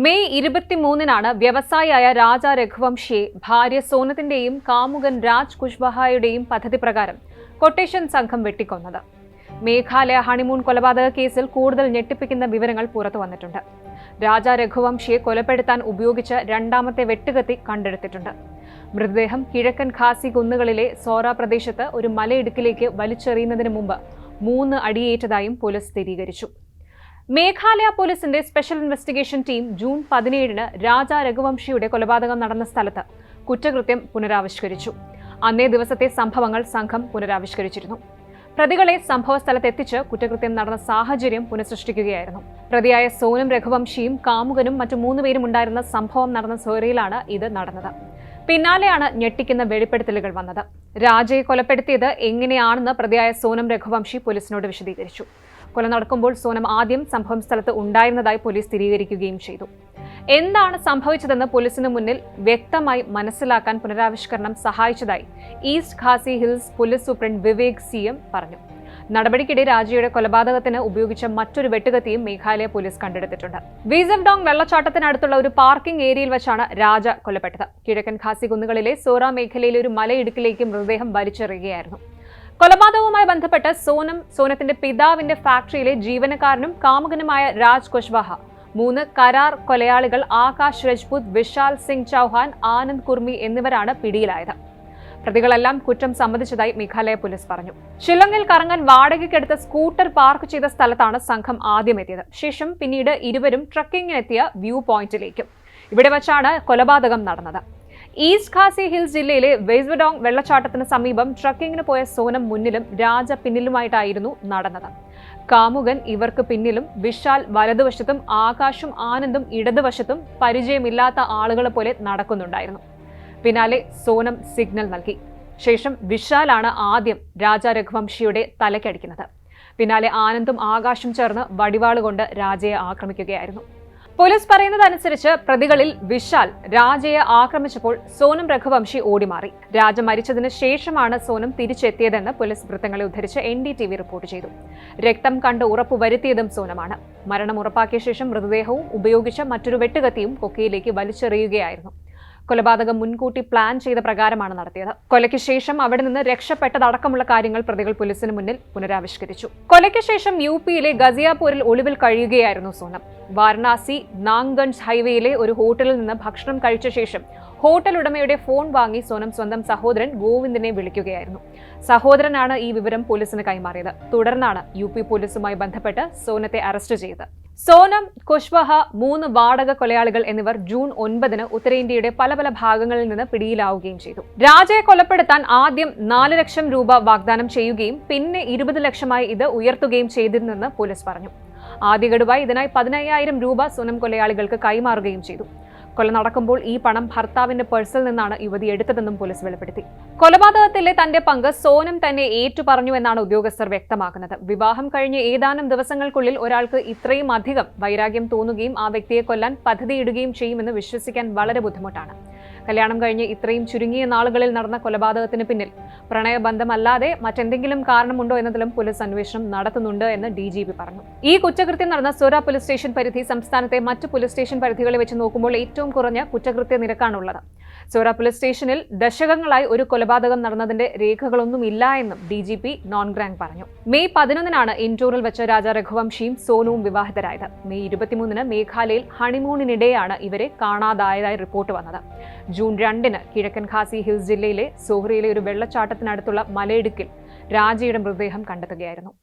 May 23-നാണ് വ്യവസായിയായ രാജ രഘുവംശിയെ ഭാര്യ സോനത്തിന്റെയും കാമുകൻ രാജ് കുശ്വാഹയുടെയും പദ്ധതി പ്രകാരം കൊട്ടേഷൻ സംഘം വെട്ടിക്കൊന്നത്. മേഘാലയ ഹണിമൂൺ കൊലപാതക കേസിൽ കൂടുതൽ ഞെട്ടിപ്പിക്കുന്ന വിവരങ്ങൾ പുറത്തു വന്നിട്ടുണ്ട്. രാജ രഘുവംശിയെ കൊലപ്പെടുത്താൻ ഉപയോഗിച്ച രണ്ടാമത്തെ വെട്ടുകത്തി കണ്ടെടുത്തിട്ടുണ്ട്. മൃതദേഹം കിഴക്കൻ ഖാസി കുന്നുകളിലെ സോറ പ്രദേശത്ത് ഒരു മലയിടുക്കിലേക്ക് വലിച്ചെറിയുന്നതിന് മുമ്പ് 3 അടിയേറ്റതായും പോലീസ് സ്ഥിരീകരിച്ചു. മേഘാലയ പോലീസിന്റെ സ്പെഷ്യൽ ഇൻവെസ്റ്റിഗേഷൻ ടീം ജൂൺ 17-ന് രാജ രഘുവംശിയുടെ കൊലപാതകം നടന്ന സ്ഥലത്ത് കുറ്റകൃത്യം പുനരാവിഷ്കരിച്ചു. അന്നേ ദിവസത്തെ സംഭവങ്ങൾ സംഘം പുനരാവിഷ്കരിച്ചിരുന്നു. പ്രതികളെ സംഭവസ്ഥലത്തെത്തിച്ച് കുറ്റകൃത്യം നടന്ന സാഹചര്യം പുനഃസൃഷ്ടിക്കുകയായിരുന്നു. പ്രതിയായ സോനം രഘുവംശിയും കാമുകനും മറ്റു 3 പേരും ഉണ്ടായിരുന്ന സംഭവം നടന്ന സോറയിലാണ് ഇത് നടന്നത്. പിന്നാലെയാണ് ഞെട്ടിക്കുന്ന വെളിപ്പെടുത്തലുകൾ വന്നത്. രാജയെ കൊലപ്പെടുത്തിയത് എങ്ങനെയാണെന്ന് പ്രതിയായ സോനം രഘുവംശി പോലീസിനോട് വിശദീകരിച്ചു. കൊല നടക്കുമ്പോൾ സോനം ആദ്യം സംഭവം സ്ഥലത്ത് ഉണ്ടായിരുന്നതായി പോലീസ് സ്ഥിരീകരിക്കുകയും ചെയ്തു. എന്താണ് സംഭവിച്ചതെന്ന് പോലീസിന് മുന്നിൽ വ്യക്തമായി മനസ്സിലാക്കാൻ പുനരാവിഷ്കരണം സഹായിച്ചതായി East Khasi Hills police superintendent Vivek CM പറഞ്ഞു. നടപടിക്കിടെ രാജയുടെ കൊലപാതകത്തിന് ഉപയോഗിച്ച മറ്റൊരു വെട്ടുകത്തിയും മേഘാലയ പോലീസ് കണ്ടെടുത്തിട്ടുണ്ട്. വീസംഡോങ് വെള്ളച്ചാട്ടത്തിനടുത്തുള്ള ഒരു പാർക്കിംഗ് ഏരിയയിൽ വെച്ചാണ് രാജ കൊല്ലപ്പെട്ടത്. കിഴക്കൻ ഖാസി കുന്നുകളിലെ സോറ മേഖലയിലെ ഒരു മലയിടുക്കിലേക്ക് മൃതദേഹം വലിച്ചെറിയുകയായിരുന്നു. കൊലപാതകവുമായി ബന്ധപ്പെട്ട് സോനത്തിന്റെ പിതാവിന്റെ ഫാക്ടറിയിലെ ജീവനക്കാരനും കാമുകനുമായ രാജ് കുശ്വാഹ, 3 കരാർ കൊലയാളികൾ ആകാശ് രജ്പുത്, വിശാൽ സിംഗ് ചൌഹാൻ, ആനന്ദ് കുർമി എന്നിവരാണ് പിടിയിലായത്. പ്രതികളെല്ലാം കുറ്റം സമ്മതിച്ചതായി മേഘാലയ പോലീസ് പറഞ്ഞു. ഷില്ലോങ്ങിൽ കറങ്ങാൻ വാടകയ്ക്കെടുത്ത സ്കൂട്ടർ പാർക്ക് ചെയ്ത സ്ഥലത്താണ് സംഘം ആദ്യം എത്തിയത്. ശേഷം പിന്നീട് ഇരുവരും ട്രക്കിങ്ങിനെത്തിയ വ്യൂ പോയിന്റിലേക്കും. ഇവിടെ വച്ചാണ് കൊലപാതകം നടന്നത്. ഈസ്റ്റ് ഖാസി ഹിൽസ് ജില്ലയിലെ വീസംഡോങ് വെള്ളച്ചാട്ടത്തിന് സമീപം ട്രക്കിങ്ങിന് പോയ സോനം മുന്നിലും രാജ പിന്നിലുമായിട്ടായിരുന്നു നടന്നത്. കാമുകൻ ഇവർക്ക് പിന്നിലും, വിശാൽ വലതുവശത്തും, ആകാശും ആനന്ദും ഇടതുവശത്തും പരിചയമില്ലാത്ത ആളുകളെ പോലെ നടക്കുന്നുണ്ടായിരുന്നു. പിന്നാലെ സോനം സിഗ്നൽ നൽകി. ശേഷം വിശാലാണ് ആദ്യം രാജ രഘുവംശിയുടെ തലയ്ക്കടിക്കുന്നത്. പിന്നാലെ ആനന്ദും ആകാശും ചേർന്ന് വടിവാളുകൊണ്ട് രാജയെ ആക്രമിക്കുകയായിരുന്നു. പോലീസ് പറയുന്നതനുസരിച്ച് പ്രതികളിൽ വിശാൽ രാജയെ ആക്രമിച്ചപ്പോൾ സോനം രഘുവംശി ഓടിമാറി. രാജ മരിച്ചതിന് ശേഷമാണ് സോനം തിരിച്ചെത്തിയതെന്ന് പോലീസ് വൃത്തങ്ങളെ ഉദ്ധരിച്ച് NDTV റിപ്പോർട്ട് ചെയ്തു. രക്തം കണ്ട് ഉറപ്പുവരുത്തിയതും സോനമാണ്. മരണം ഉറപ്പാക്കിയ ശേഷം മൃതദേഹവും ഉപയോഗിച്ച മറ്റൊരു വെട്ടുകത്തിയും കൊക്കയിലേക്ക് വലിച്ചെറിയുകയായിരുന്നു. കൊലപാതകം മുൻകൂട്ടി പ്ലാൻ ചെയ്ത പ്രകാരമാണ് നടത്തിയത്. കൊലയ്ക്ക് ശേഷം അവിടെ നിന്ന് രക്ഷപ്പെട്ടതടക്കമുള്ള കാര്യങ്ങൾ പ്രതികൾ പോലീസിന് മുന്നിൽ പുനരാവിഷ്കരിച്ചു. കൊലയ്ക്ക് ശേഷം UPയിലെ ഗസിയാപൂരിൽ ഒളിവിൽ കഴിയുകയായിരുന്നു സോനം. വാരണാസി നാംഗഞ്ച് ഹൈവേയിലെ ഒരു ഹോട്ടലിൽ നിന്ന് ഭക്ഷണം കഴിച്ച ശേഷം ഹോട്ടൽ ഉടമയുടെ ഫോൺ വാങ്ങി സോനം സ്വന്തം സഹോദരൻ ഗോവിന്ദിനെ വിളിക്കുകയായിരുന്നു. സഹോദരനാണ് ഈ വിവരം പോലീസിന് കൈമാറിയത്. തുടർന്നാണ് UP പോലീസുമായി ബന്ധപ്പെട്ട് സോനത്തെ അറസ്റ്റ് ചെയ്തത്. സോനം, കുശ്വാഹ, 3 വാടക കൊലയാളികൾ എന്നിവർ ജൂൺ 9-ന് ഉത്തരേന്ത്യയുടെ പല ഭാഗങ്ങളിൽ നിന്ന് പിടിയിലാവുകയും ചെയ്തു. രാജയെ കൊലപ്പെടുത്താൻ ആദ്യം 4 ലക്ഷം രൂപ വാഗ്ദാനം ചെയ്യുകയും പിന്നെ 20 ലക്ഷമായി ഇത് ഉയർത്തുകയും ചെയ്തിരുന്നെന്ന് പോലീസ് പറഞ്ഞു. ആദ്യ ഗഡുവായി ഇതിനായി 15,000 രൂപ സോനം കൊലയാളികൾക്ക് കൈമാറുകയും ചെയ്തു. കൊല നടക്കുമ്പോൾ ഈ പണം ഭർത്താവിന്റെ പേഴ്സിൽ നിന്നാണ് യുവതി എടുത്തതെന്നും പോലീസ് വെളിപ്പെടുത്തി. കൊലപാതകത്തിലെ തന്റെ പങ്ക് സോനം തന്നെ ഏറ്റുപറഞ്ഞുവെന്നാണ് ഉദ്യോഗസ്ഥർ വ്യക്തമാക്കുന്നത്. വിവാഹം കഴിഞ്ഞ് ഏതാനും ദിവസങ്ങൾക്കുള്ളിൽ ഒരാൾക്ക് ഇത്രയും അധികം വൈരാഗ്യം തോന്നുകയും ആ വ്യക്തിയെ കൊല്ലാൻ പദ്ധതിയിടുകയും ചെയ്യുമെന്ന് വിശ്വസിക്കാൻ വളരെ ബുദ്ധിമുട്ടാണ്. കല്യാണം കഴിഞ്ഞ് ഇത്രയും ചുരുങ്ങിയ നാളുകളിൽ നടന്ന കൊലപാതകത്തിന് പിന്നിൽ പ്രണയബന്ധമല്ലാതെ മറ്റെന്തെങ്കിലും കാരണമുണ്ടോ എന്നതിലും പോലീസ് അന്വേഷണം നടത്തുന്നുണ്ട് എന്ന് DGP പറഞ്ഞു. ഈ കുറ്റകൃത്യം നടന്ന സോറ പോലീസ് സ്റ്റേഷൻ പരിധി സംസ്ഥാനത്തെ മറ്റ് പോലീസ് സ്റ്റേഷൻ പരിധികളെ വെച്ച് നോക്കുമ്പോൾ ഏറ്റവും കുറഞ്ഞ കുറ്റകൃത്യ നിരക്കാണുള്ളത്. സോറ പോലീസ് സ്റ്റേഷനിൽ ദശകങ്ങളായി ഒരു കൊലപാതകം നടന്നതിന്റെ രേഖകളൊന്നുമില്ല എന്നും DGP നോൺഗ്രാങ് പറഞ്ഞു. മെയ് 11-നാണ് ഇൻഡോറിൽ വെച്ച് രാജ രഘുവംശിയും സോനുവും വിവാഹിതരായത്. മെയ് 23-ന് മേഘാലയയിൽ ഹണിമൂണിനിടെയാണ് ഇവരെ കാണാതായതായി റിപ്പോർട്ട് വന്നത്. ജൂൺ 2-ന് കിഴക്കൻ ഖാസി ഹിൽസ് ജില്ലയിലെ സോഹ്രയിലെ ഒരു വെള്ളച്ചാട്ടത്തിനടുത്തുള്ള മലയിടുക്കിൽ രാജയുടെ മൃതദേഹം കണ്ടെത്തുകയായിരുന്നു.